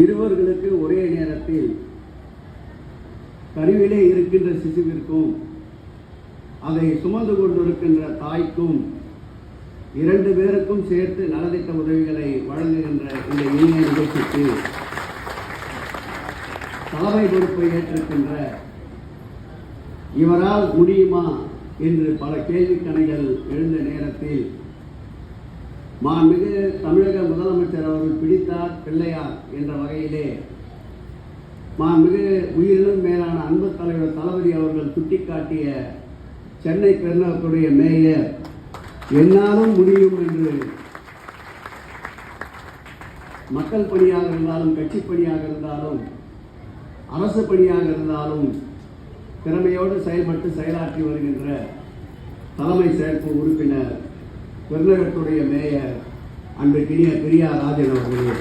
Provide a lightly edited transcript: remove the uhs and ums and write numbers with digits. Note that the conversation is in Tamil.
இருவர்களுக்கு ஒரே நேரத்தில் கருவிலே இருக்கின்ற சிசுவிற்கும் அதை சுமந்து கொண்டிருக்கின்ற தாய்க்கும் 2 பேருக்கும் சேர்த்து நலத்திட்ட உதவிகளை வழங்குகின்ற இந்த இனிய நிகழ்ச்சிக்கு தலைமை பொறுப்பை ஏற்றிருக்கின்ற இவரால் முடியுமா என்று பல கேள்விக்கணைகள் எழுந்த நேரத்தில் மாண்புமிகு தமிழக முதலமைச்சர் அவர்கள் பிடித்தார் பிள்ளையார் என்ற வகையிலே மாண்புமிகு உயிரினும் மேலான அன்பு தலைவர் தளபதி அவர்கள் சுட்டிக்காட்டிய சென்னை பெருநகரத்துடைய மேயர் என்னாலும் முடியும் என்று மக்கள் பணியாக இருந்தாலும் கட்சி பணியாக இருந்தாலும் அரசு பணியாக இருந்தாலும் திறமையோடு செயல்பட்டு செயலாற்றி வருகின்ற தலைமை செயற்குழு உறுப்பினர் பெருநகரத்துடைய மேயர் அன்பிற்கினிய பெரியார் ராஜன் அவர்களே,